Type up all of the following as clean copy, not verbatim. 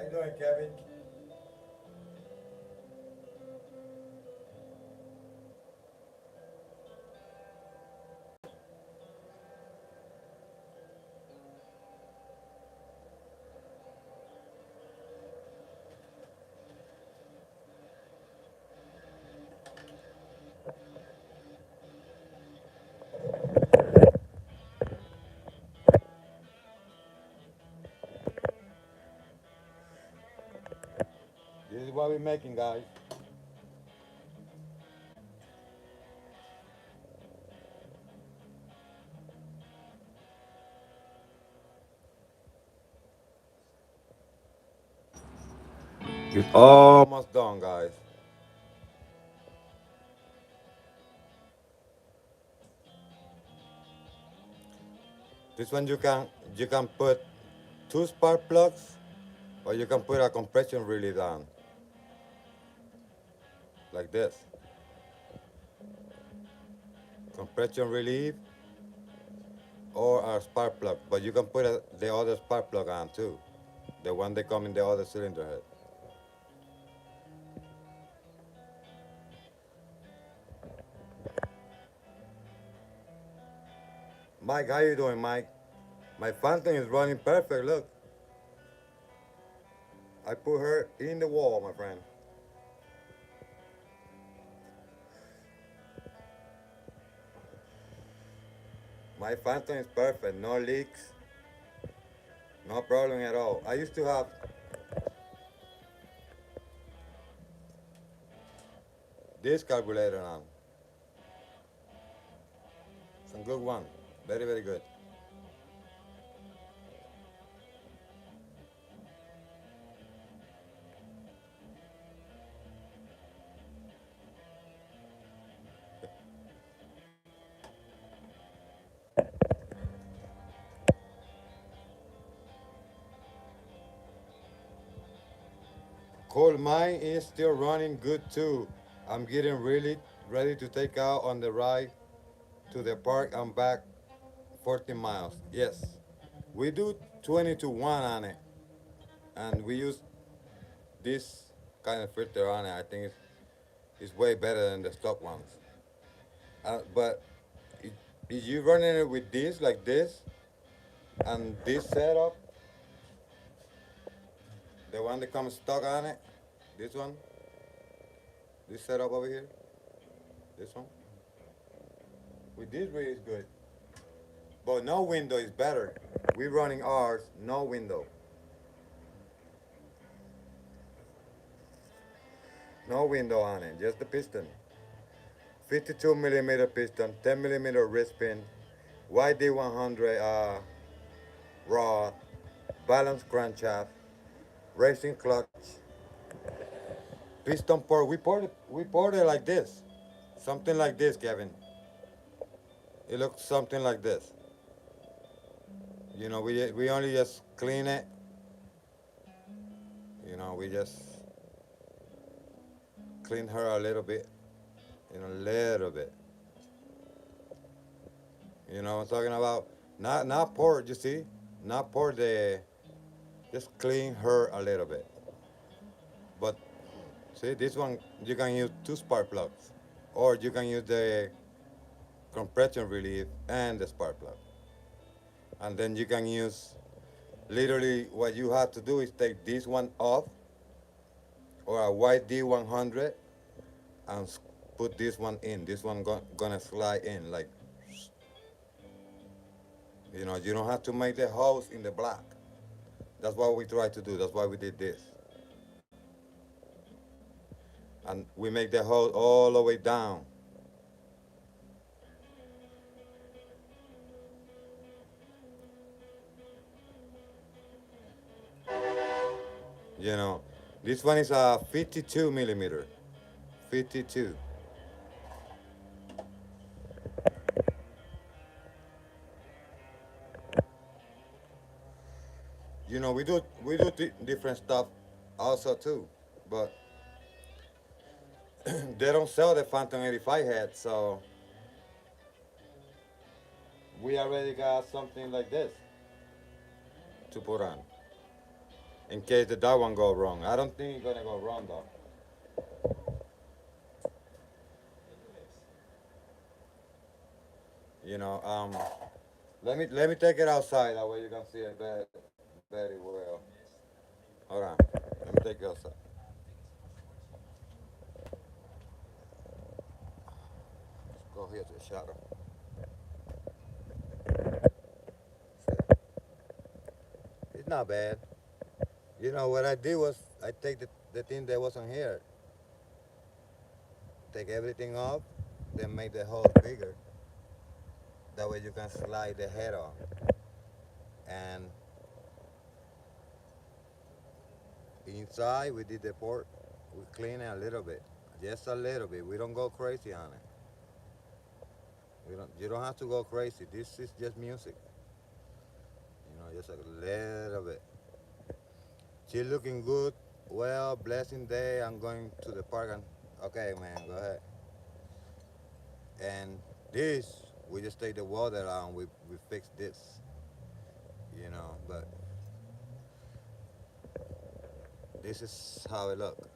you doing, Kevin? This is what we're making, guys. It's almost done, guys. This one you can put two spark plugs, or you can put a compression relay down, like this. Compression relief or a spark plug, but you can put the other spark plug on too, the one that come in the other cylinder head. Mike, how you doing, Mike? My fountain is running perfect. Look, I put her in the wall, my friend. My fountain is perfect. No leaks, no problem at all. I used to have this carburetor on. Some good one. Very, very good. Coal mine is still running good too. I'm getting really ready to take out on the ride to the park and back 14 miles. Yes, we do 20 to 1 on it, and we use this kind of filter on it. I think it's way better than the stock ones. But i- if you running it with this, like this, and this setup, the one that comes stuck on it, this one, this setup over here, this one, with this way is good. But no window is better. We running ours, no window. No window on it, just the piston. 52 millimeter piston, 10 millimeter wrist pin, YD100 rod, balance crankshaft, racing clutch, piston port. We poured it like this, something like this, Kevin. It looks something like this. We only just clean it. We just clean her a little bit, a little bit. You know what I'm talking about? Not pour, you see? Not pour the, just clean her a little bit. But see, this one, you can use two spark plugs. Or you can use the compression relief and the spark plug. And then you can use, literally what you have to do is take this one off, or a white D100, and put this one in. This one gonna slide in, like, you don't have to make the holes in the black. That's what we try to do. That's why we did this. And we make the hole all the way down. You know, this one is a 52 millimeter. 52. We do different stuff also too, but they don't sell the Phantom 85 head, so we already got something like this to put on. in case the that one go wrong. I don't think it's gonna go wrong though. You know, let me take it outside. That way you can see it very well. Hold on. Let me take it outside. Let's go here to the shadow. It's not bad. You know what I did was I take the thing that wasn't here, take everything off, then make the hole bigger. That way you can slide the head on. And inside we did the port. We clean it a little bit, just a little bit. We don't go crazy on it. We don't. You don't have to go crazy. This is just music. You know, just a little bit. She's looking good. Well, blessing day. I'm going to the park and okay, man, go ahead. And this, we just take the water out and we fix this. You know, but this is how it look.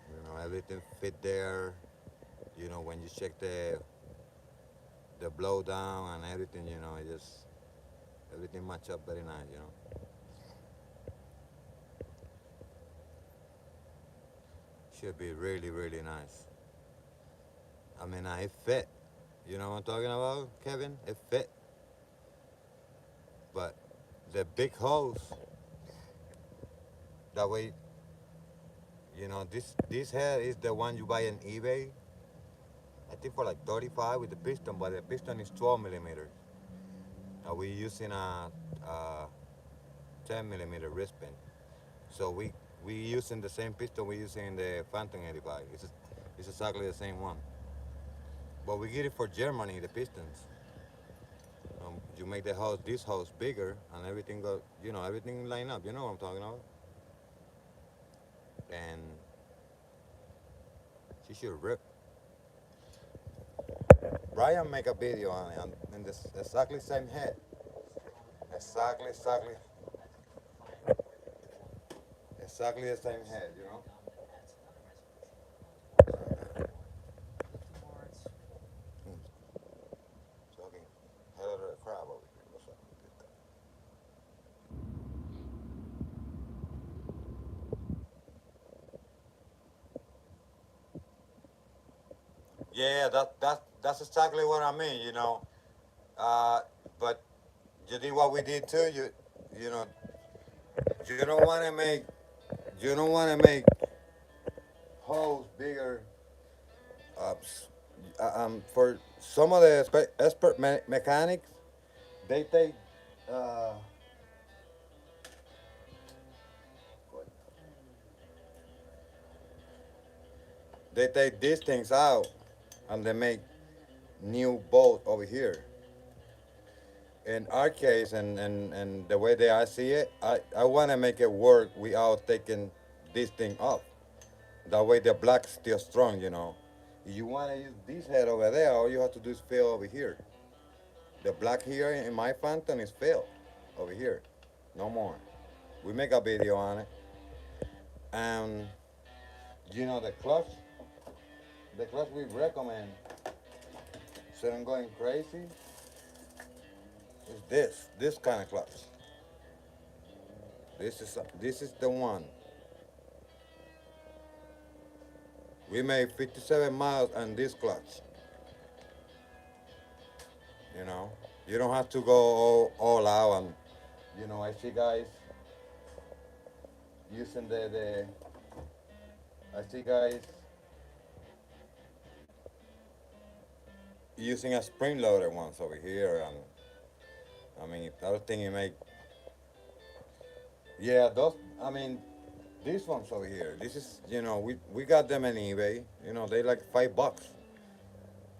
You know, everything fit there. You know, when you check the blow down and everything, you know, it just everything match up very nice. You know, should be really nice. I mean, it fit. You know what I'm talking about, Kevin? It fit. But the big hose, that way, you know, this head is the one you buy on eBay. I think for like 35 with the piston, but the piston is 12 millimeters. We're using a 10 millimeter wrist pin. So we using the same piston we using in the Phantom 85. It's exactly the same one. But we get it for Germany, the pistons. You make the hose, this hose bigger, and everything go, you know, everything line up. You know what I'm talking about? And she should rip. Brian make a video on it, in this exactly same head. Exactly, exactly the same head. You know. Mm, talking hell of a crap over here. What's up? Yeah, that's exactly what I mean. You know. Uh, but you did what we did too. You know, you don't want to make you don't want to make holes bigger. Uh, for some of the expert mechanics, they take uh, they take these things out and they make new bolts over here. In our case, and the way that I see it, I want to make it work without taking this thing off. That way the black's still strong, you know. If you want to use this head over there, all you have to do is fill over here. The black here in my Phantom is filled over here. No more. We make a video on it. And you know the clutch we recommend, so I'm going crazy, is this kind of clutch. This is the one. We made 57 miles on this clutch. You know, you don't have to go all out. And you know, I see guys using the I see guys using a spring loader ones over here, and I mean, I was thinking make yeah those. I mean, these ones over here. This is you know we got them on eBay. You know, they like $5.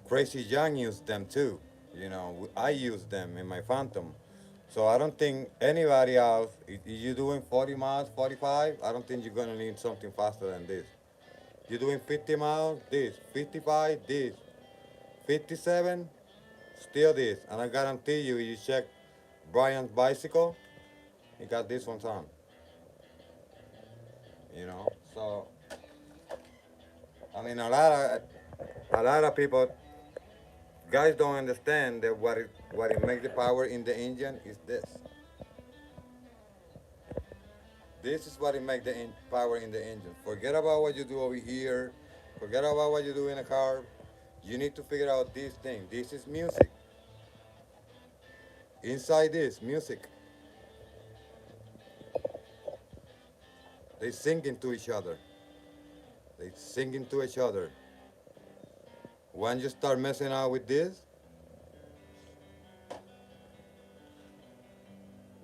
Crazy Young used them too. You know, I use them in my Phantom. So I don't think anybody else, if you're doing 40 miles, 45, I don't think you're gonna need something faster than this. You're doing 50 miles, this, 55, this, 57, still this. And I guarantee you, you check Brian's bicycle, he got this one on. you know. So I mean, a lot of people, guys, don't understand that what it makes the power in the engine is this. This is what it makes the power in the engine. Forget about what you do over here. Forget about what you do in a car. You need to figure out this thing. This is music. Inside this music, they singing to each other. They singing to each other. When you start messing out with this,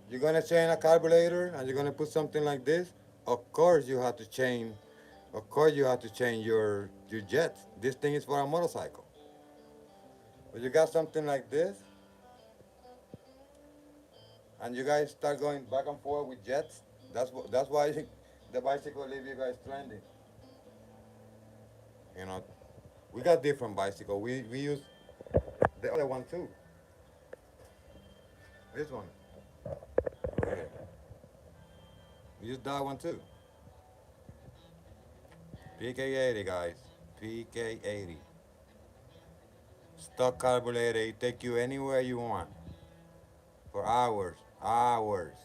you're gonna change a carburetor and you're gonna put something like this. Of course you have to change. Of course you have to change your jet. This thing is for a motorcycle. But you got something like this, and you guys start going back and forth with jets. That's why the bicycle leave you guys stranded. You know, we got different bicycle. We use the other one too. This one over here. We use that one too. PK80 guys. PK80. Stock carburetor. It take you anywhere you want for hours, hours.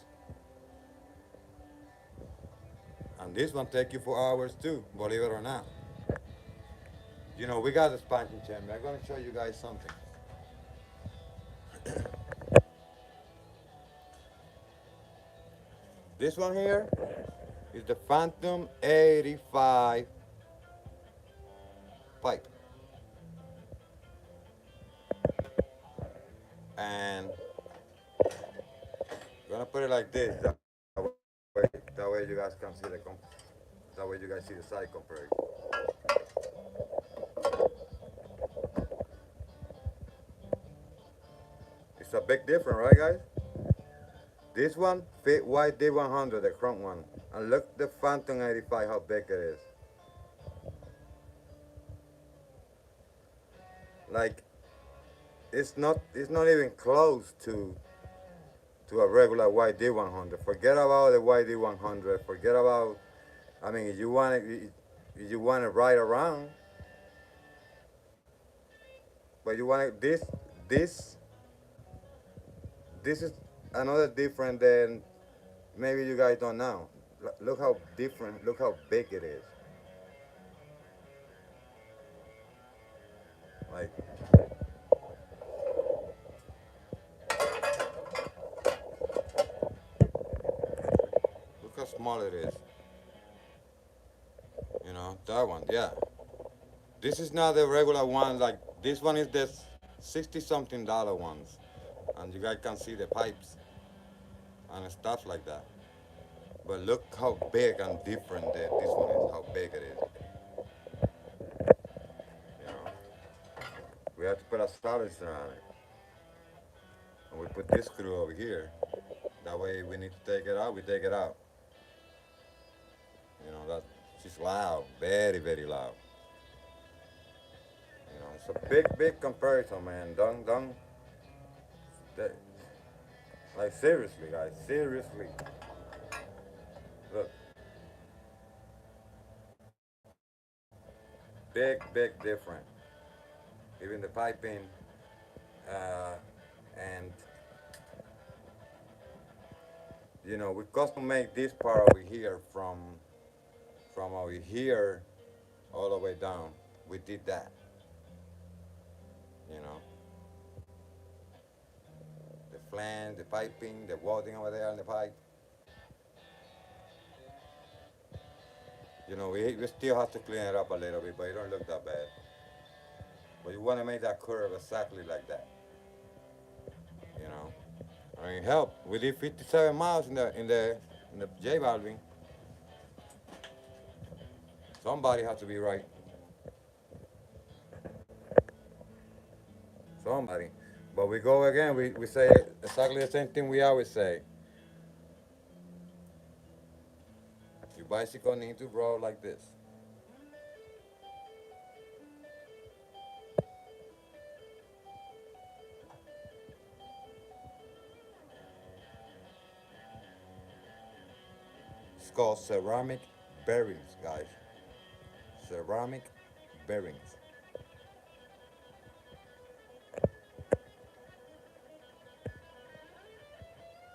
And this one take you for hours too. Believe it or not. You know, we got the expansion chamber. I'm gonna show you guys something. This one here is the Phantom 85 pipe. And I'm gonna put it like this. That way you guys can see that way you guys see the side comparison. It's a big difference, right guys? This one fit YD100, the front one. And look the Phantom 85 how big it is. Like it's not even close to a regular YD100. Forget about the YD100. Forget about. I mean, if you want to ride around, but you want this this is another different than maybe you guys don't know. Look how different. Look how big it is. Like look how small it is. You know that one. Yeah. This is not the regular one. Like this one is the 60 something dollar ones, and you guys can see the pipes and stuff like that. But look how big and different that this one is. How big it is. You know, we have to put a silencer on it, and we put this screw over here. That way, we need to take it out. We take it out. You know that she's loud, very very loud. You know, it's a big comparison, man. Don't. That, like seriously, guys, seriously. Look, big different. Even the piping, uh, and you know, we custom make this part over here from over here all the way down. We did that, you know, the flange, the piping, the wadding over there on the pipe. You know, we still have to clean it up a little bit, but it don't look that bad. But you want to make that curve exactly like that, you know. I mean, help. We did 57 miles in the J Balvin. Somebody has to be right. Somebody. But we go again. We say exactly the same thing we always say. Your bicycle needs to roll like this. It's called ceramic bearings, guys. Ceramic bearings.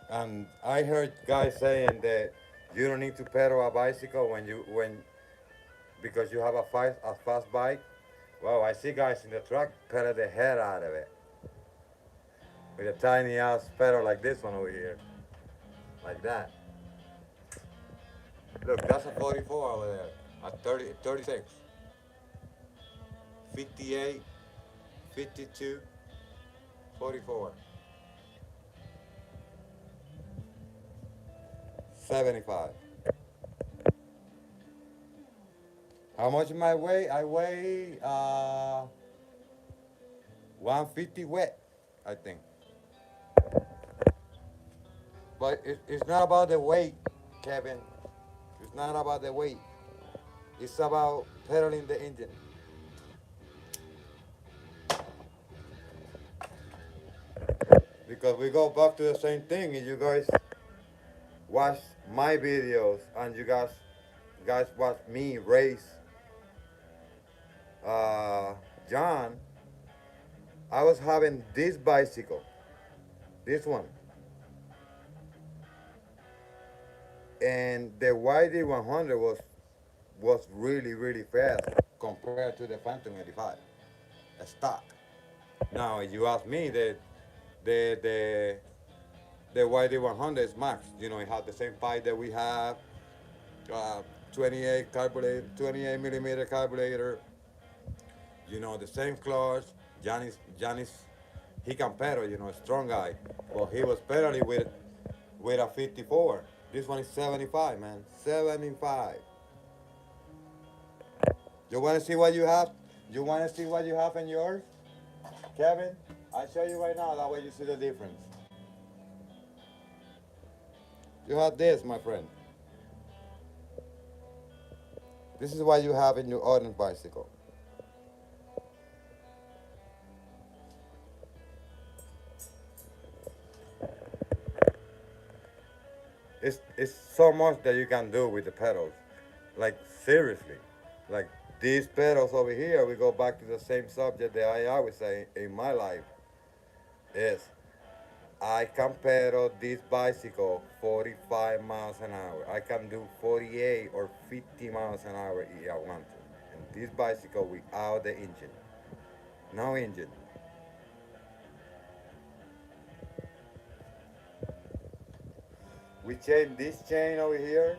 And I heard guys saying that you don't need to pedal a bicycle when because you have a fast bike. Well, I see guys in the truck pedal the head out of it with a tiny ass pedal like this one over here, like that. Look, that's a 44 over there. A 30, 36, 58, 52, 44, 75. How much am I weigh? I weigh 150 wet, I think. But it's not about the weight, Kevin. It's not about the weight. It's about pedaling the engine. Because we go back to the same thing, and you guys watch my videos, and you guys watch me race uh, John. I was having this bicycle, this one, and the YD 100 was really fast compared to the Phantom 85, a stock. Now, if you ask me, the the the YD 100 is max. You know, it has the same pipe that we have, uh, 28 carburetor, 28 millimeter carburetor. You know, the same clutch. Johnny's, he can pedal. You know, a strong guy. But he was pedaling with a 54. This one is 75, man. 75. You want to see what you have? You want to see what you have in yours, Kevin? I'll show you right now. That way you see the difference. You have this, my friend. This is what you have in your orange bicycle. It's so much that you can do with the pedals. Like seriously. Like these pedals over here, we go back to the same subject that I always say in my life is I can pedal this bicycle 45 miles an hour. I can do 48 or 50 miles an hour if I want to. And this bicycle without the engine. No engine. We changed this chain over here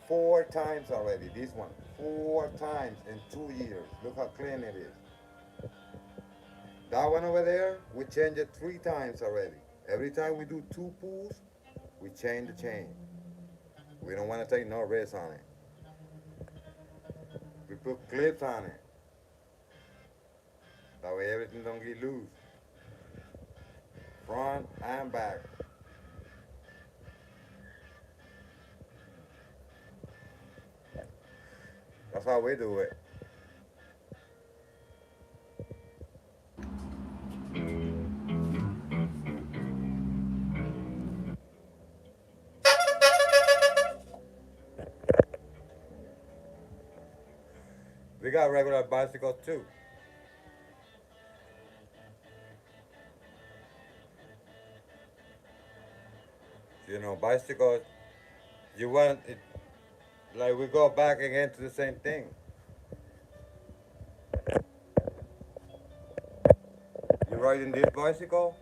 4 times already. This one. 4 times in 2 years. Look how clean it is. That one over there, we changed it 3 times already. Every time we do 2 pulls, we change the chain. We don't want to take no risk on it. We put clips on it. That way everything don't get loose. Front and back. That's how we do it. We got regular bicycles too. You know, bicycles, you want it, like we go back again to the same thing. You're riding this bicycle,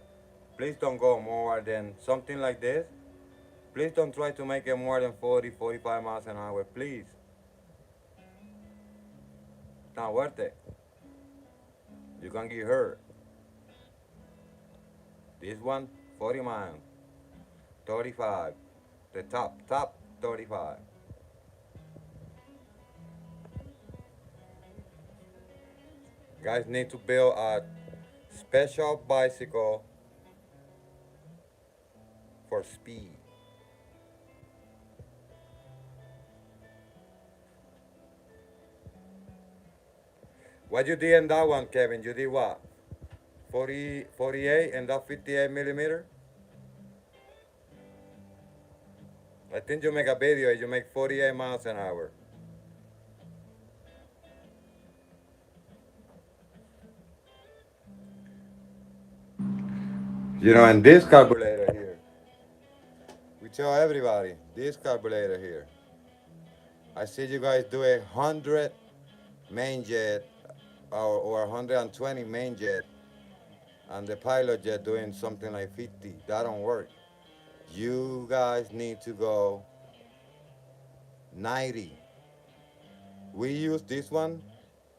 please don't go more than something like this. Please don't try to make it more than 40, 45 miles an hour, please. It's not worth it. You can get hurt. This one, 40 miles, 35. The top, 35. Guys need to build a special bicycle for speed. What you did in that one, Kevin? You did what? 40, 48 and that 58 millimeter? I think you make a video, you make 48 miles an hour. And this carburetor here, we tell everybody, this carburetor here. I see you guys do 100 main jet or 120 main jet, and the pilot jet doing something like 50. That don't work. You guys need to go 90. We use this one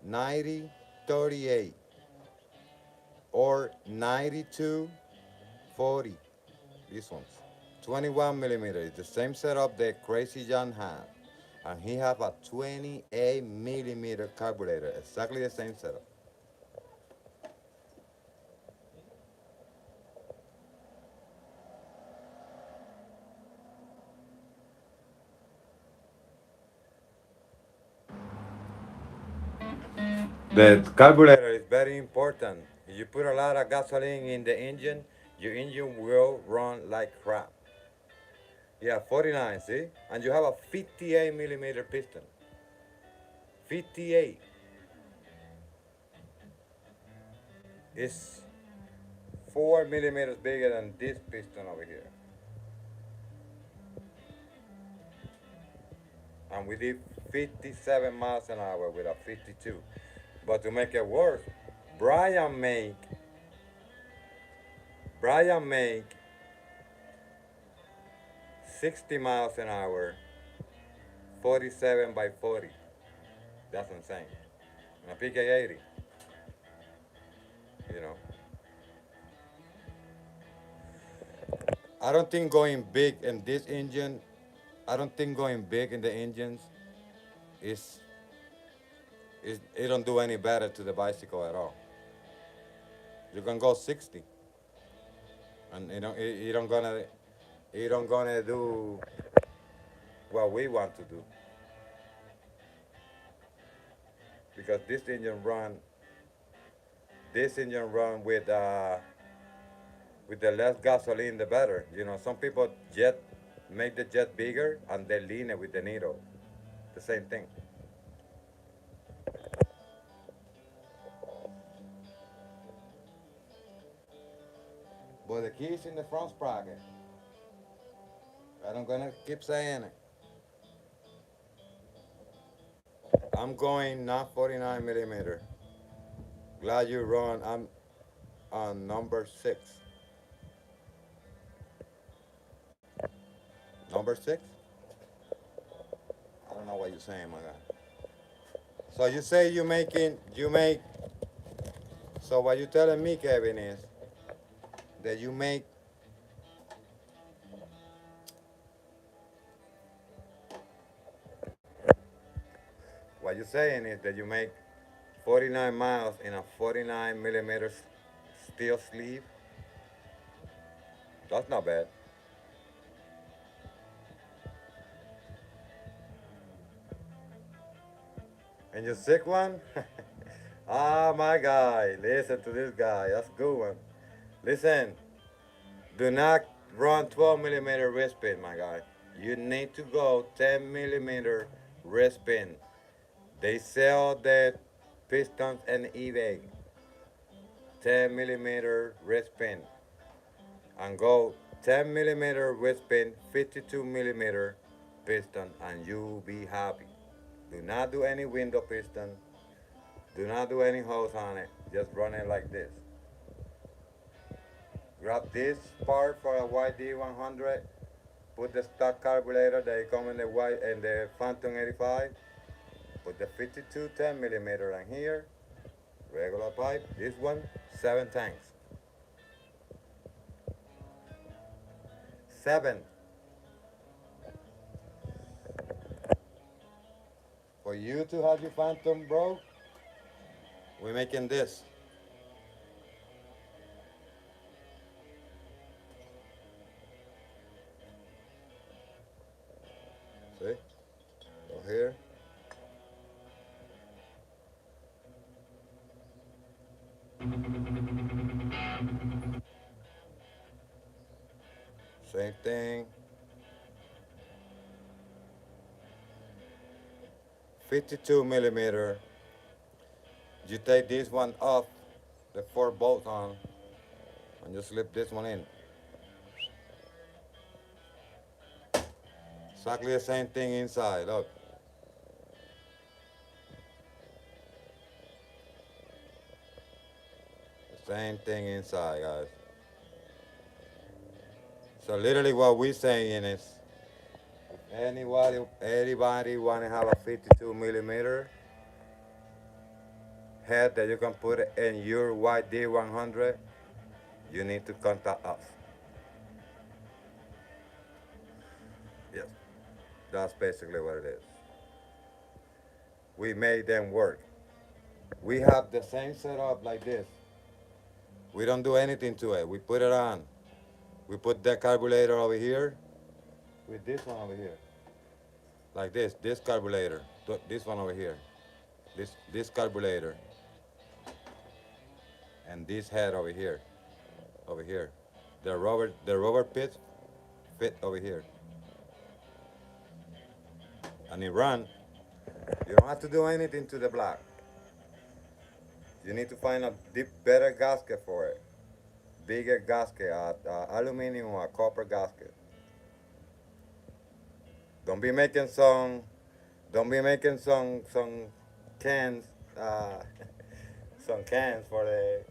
90 38 or 92 40. These ones 21 millimeter. It's the same setup that Crazy John had, and he have a 28 millimeter carburetor. Exactly the same setup. The carburetor is very important. If you put a lot of gasoline in the engine, your engine will run like crap. Yeah, 49, see? And you have a 58 millimeter piston. 58 is 4 millimeters bigger than this piston over here. And we did 57 miles an hour with a 52. But to make it worse, Brian make Brian make 60 miles an hour, 47 by 40. That's insane. And a PK80, you know. I don't think going big in this engine, I don't think going big in the engines is, it don't do any better to the bicycle at all. You can go 60, and it don't gonna do what we want to do, because this engine run with the less gasoline the better. Some people jet make the jet bigger and they lean it with the needle. The same thing. But the key is in the front sprocket. I'm gonna keep saying it. I'm going not 49 millimeter. Glad you run. I'm on number 6. Number 6? I don't know what you're saying, my guy. So you say you make. So what you telling me, Kevin, is that you make. What you're saying is that you make 49 miles in a 49 millimeter steel sleeve. That's not bad. And your sick one? Ah, my guy. Listen to this guy. That's a good one. Listen, do not run 12 millimeter wrist pin, my guy. You need to go 10 millimeter wrist pin. They sell the pistons on eBay. 10 millimeter wrist pin. And go 10 millimeter wrist pin, 52 millimeter piston, and you'll be happy. Do not do any window piston. Do not do any hose on it. Just run it like this. Grab this part for a YD100. Put the stock carburetor that come in the white and the Phantom 85. Put the 52 10 millimeter on here. Regular pipe. This one 7 tanks. 7. For you to have your Phantom, bro, we're making this. See? Go here. Same thing. 52 millimeter. You take this one off, the 4 bolts on, and you slip this one in. Exactly the same thing inside. Look, the same thing inside, guys. So literally, what we're saying is, anybody want to have a 52 millimeter head that you can put in your YD100, you need to contact us. Yes, that's basically what it is. We made them work. We have the same setup like this. We don't do anything to it. We put it on. We put the carburetor over here with this one over here. Like this carburetor. This one over here. This carburetor. And this head over here. Over here. The rubber pits fit over here. And it run. You don't have to do anything to the block. You need to find a deep, better gasket for it. Bigger gasket, aluminum or copper gasket. Don't be making some. Don't be making some cans. Uh, some cans for the.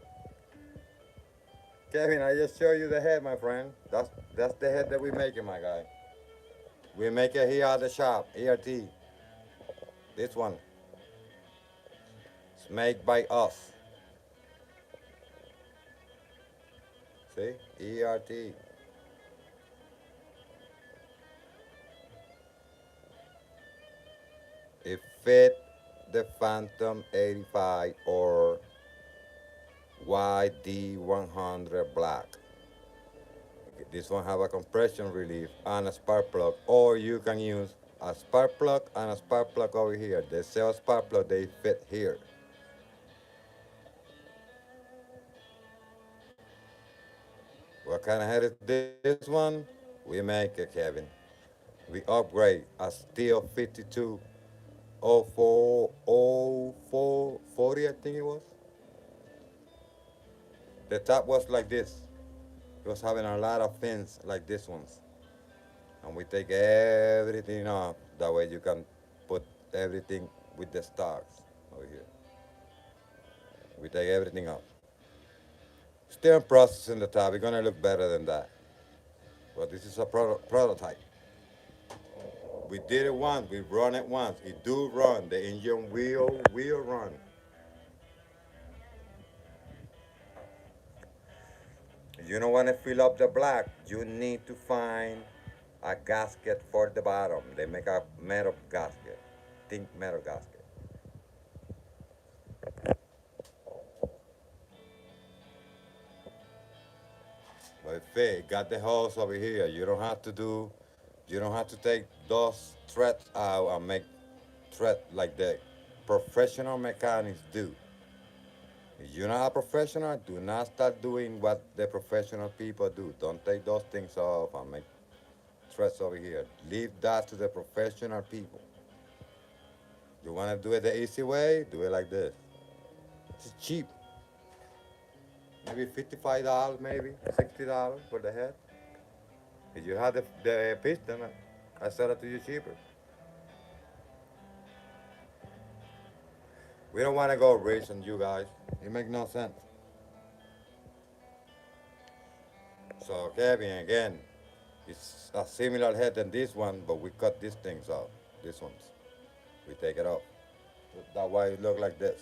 Kevin, I just show you the head, my friend. That's the head that we making, my guy. We make it here at the shop, E.R.T. This one. It's made by us. See? E.R.T. It fit the Phantom 85 or YD100 black. This one have a compression relief and a spark plug, or you can use a spark plug and a spark plug over here. The cell spark plug they fit here. What kind of head is this one? We make it, Kevin. We upgrade a steel 52 04 I think it was. The top was like this. It was having a lot of fins like this ones. And we take everything off. That way you can put everything with the stars over here. We take everything off. Still in process in the top. It's gonna look better than that. But this is a prototype. We did it once. We run it once. It do run. The engine will run. You don't want to fill up the black. You need to find a gasket for the bottom. They make a metal gasket, think metal gasket. But if it got the hose over here, you don't have to take those threads out and make thread like the professional mechanics do. If you're not a professional, do not start doing what the professional people do. Don't take those things off and make threads over here. Leave that to the professional people. You want to do it the easy way? Do it like this. It's cheap. Maybe $55, maybe $60 for the head. If you have the piston, I sell it to you cheaper. We don't want to go rich on you guys. It makes no sense. So Kevin, again, it's a similar head than this one, but we cut these things out. These ones. We take it off. That why it look like this.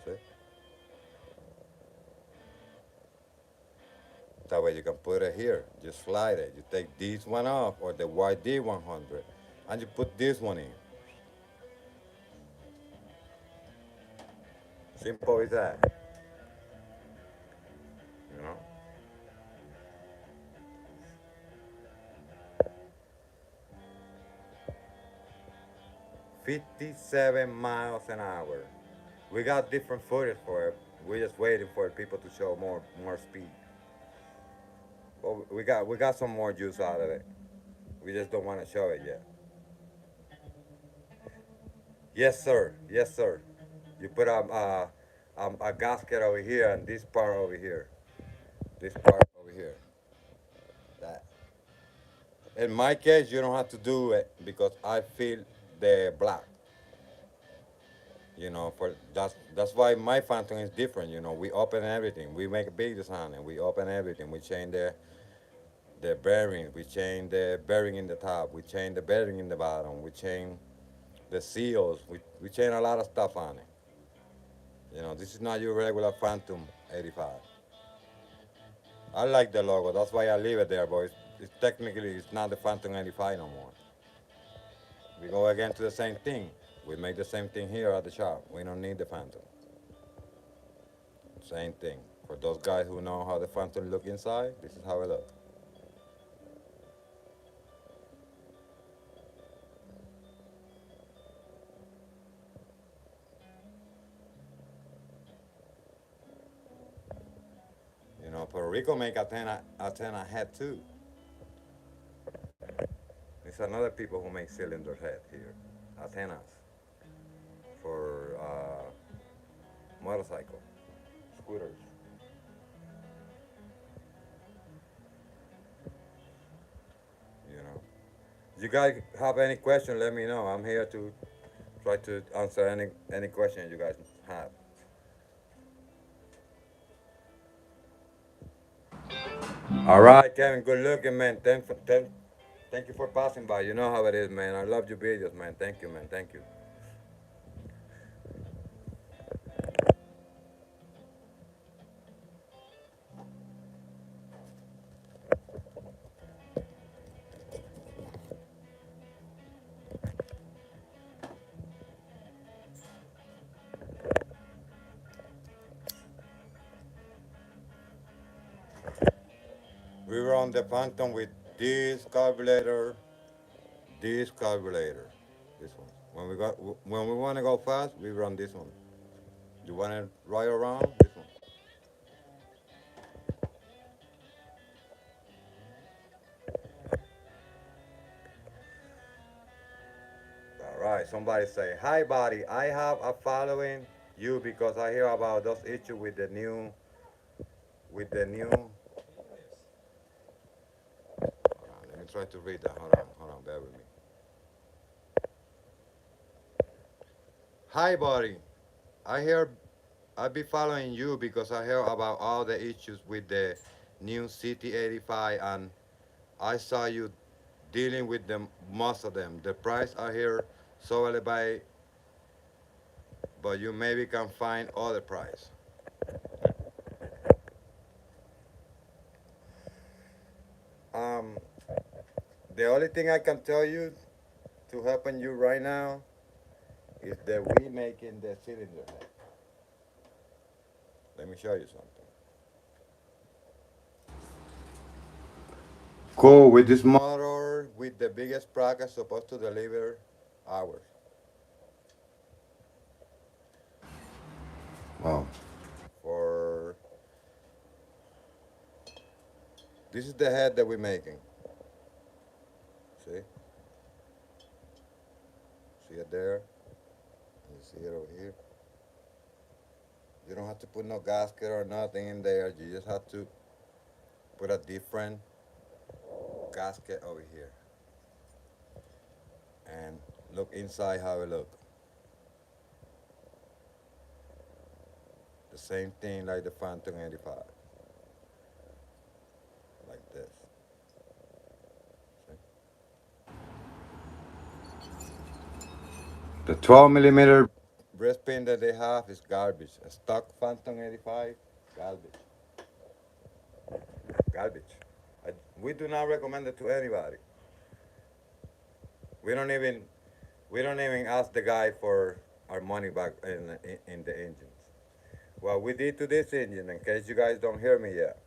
See? That way you can put it here. Just slide it. You take this one off or the YD100 and you put this one in. Simple as that. You know? 57 miles an hour. We got different footage for it. We're just waiting for people to show more speed. But we got some more juice out of it. We just don't want to show it yet. Yes, sir. Yes, sir. You put a gasket over here and this part over here. This part over here. That. In my case, you don't have to do it because I feel the black. For that's why my phantom is different. We open everything. We make a big design and we open everything. We change the bearing. We change the bearing in the top. We change the bearing in the bottom. We change the seals. We change a lot of stuff on it. This is not your regular Phantom 85. I like the logo. That's why I leave it there, but it's technically it's not the Phantom 85 no more. We go again to the same thing. We make the same thing here at the shop. We don't need the Phantom. Same thing. For those guys who know how the Phantom look inside, this is how it looks. Puerto Rico make antenna head too. There's another people who make cylinder head here, antennas for motorcycle, scooters. You know. You guys have any question? Let me know. I'm here to try to answer any question you guys have. All right, Kevin. Good looking, man. Thank you for passing by. You know how it is, man. I love your videos, man. Thank you, man. Thank you. We were on the Phantom with this carburetor, this carburetor, this one. When we want to go fast, we run this one. You want to ride around? This one. All right. Somebody say, "Hi, buddy. I have a following you because I hear about those issues with the new." Hold on. Let me try to read that. Hold on. Bear with me. Hi, buddy. I hear I be following you because I hear about all the issues with the new CT85 and I saw you dealing with them, most of them. The price I hear so elevated, but you maybe can find other price. Um, the only thing I can tell you to helping you right now is that we making the cylinder head. Let me show you something. Cool, with this motor, with the biggest sprocket supposed to deliver hours. Wow. For this is the head that we're making. See? See it there? You see it over here? You don't have to put no gasket or nothing in there. You just have to put a different gasket over here and look inside how it look. The same thing like the Phantom 85, like this. See? The 12 millimeter breast pin that they have is garbage. A stock Phantom 85, garbage, garbage. We do not recommend it to anybody. We don't even we don't even ask the guy for our money back in the engines. What we did to this engine, in case you guys don't hear me yet,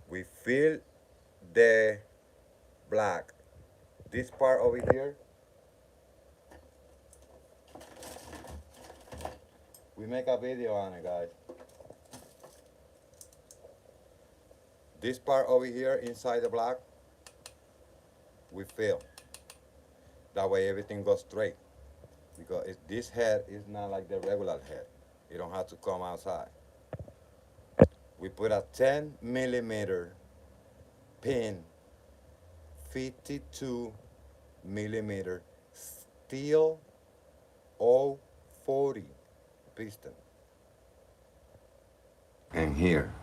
we fill the black. This part over here, we make a video on it, guys. This part over here inside the black, we fill. That way everything goes straight. Because this head is not like the regular head. You don't have to come outside. We put a 10 millimeter pin, 52 millimeter steel 040 piston in here.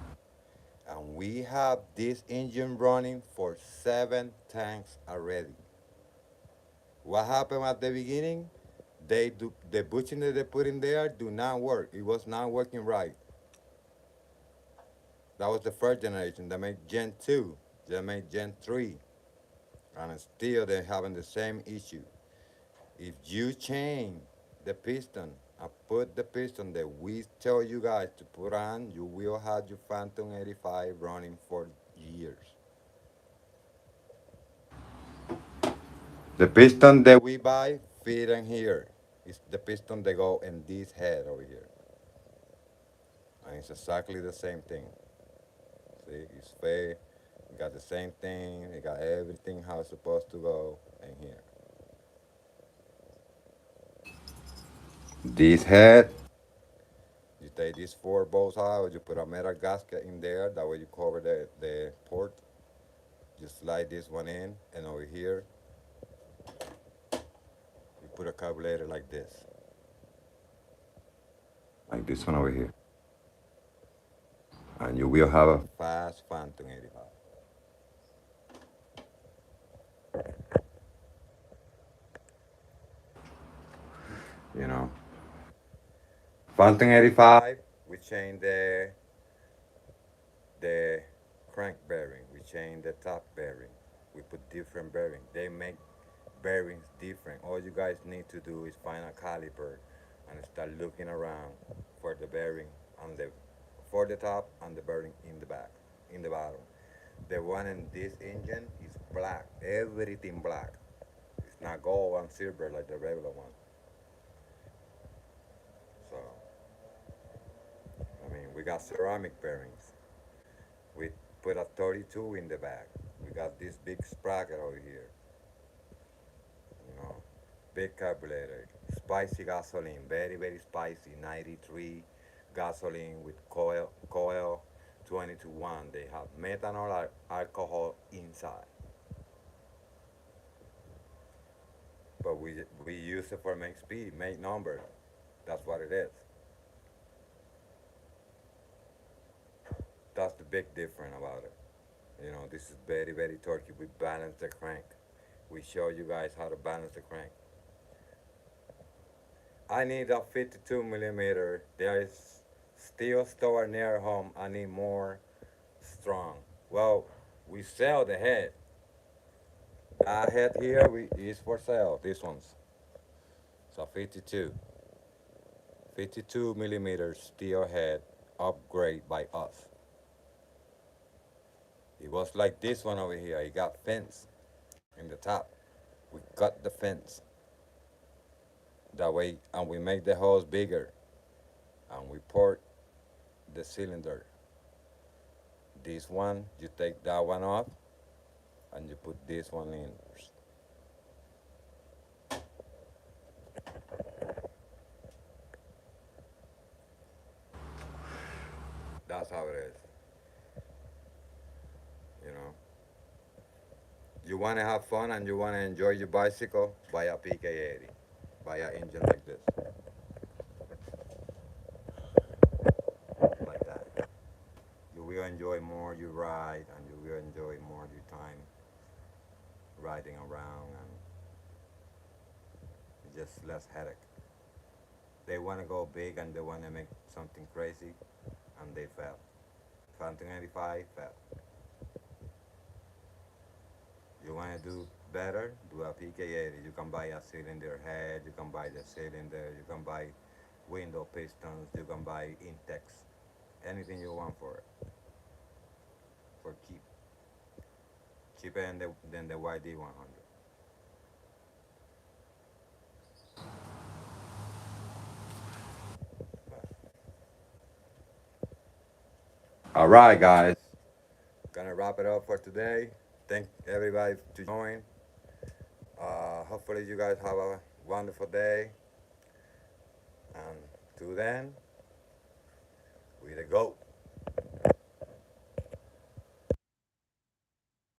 And we have this engine running for 7 tanks already. What happened at the beginning? The bushing that they put in there do not work. It was not working right. That was the first generation. They made Gen 2. They made Gen 3. And still they're having the same issue. If you change the piston and put the piston that we tell you guys to put on, you will have your Phantom 85 running for years. The piston that we buy fit in here. It's the piston that go in this head over here. And it's exactly the same thing. See, it's fair. It got the same thing. It got everything how it's supposed to go in here. This head, you take these 4 bolts out, you put a metal gasket in there, that way you cover the port. Just slide this one in, and over here, you put a carburetor like this. Like this one over here. And you will have a fast Phantom 85. You know? Phantom 85, we change the crank bearing, we change the top bearing, we put different bearing. They make bearings different. All you guys need to do is find a caliper and start looking around for the bearing on the for the top and the bearing in the back, in the bottom. The one in this engine is black, everything black. It's not gold and silver like the regular one. So I mean, we got ceramic bearings. We put a 32 in the back. We got this big sprocket over here. You know, big carburetor, spicy gasoline, very very spicy, 93 gasoline with coil 20 to 1. They have methanol alcohol inside, but we use it for make speed, make number. That's what it is. That's the big difference about it. You know, this is very very torquey. We balance the crank. We show you guys how to balance the crank. I need a 52 millimeter. There is still store near home. I need more strong. Well, we sell the head. That head here is for sale. This one's so 52, 52 millimeter steel head upgrade by us. It was like this one over here. It got fence in the top. We cut the fence that way, and we make the hose bigger, and we port the cylinder. This one, you take that one off, and you put this one in. That's how it is. You know, you want to have fun and you want to enjoy your bicycle, buy a PK80, buy an engine like this, like that. You will enjoy more your ride, and you will enjoy more your time riding around, and it's just less headache. They want to go big and they want to make something crazy, and they fail. Phantom 85 fail. You want to do better? Do a PK80. You can buy a cylinder head. You can buy the cylinder. You can buy window pistons. You can buy intakes. Anything you want for it, for cheap. Cheaper than the YD 100. All right, guys. Gonna wrap it up for today. Thank everybody to join. Hopefully you guys have a wonderful day. And to then, We the goat.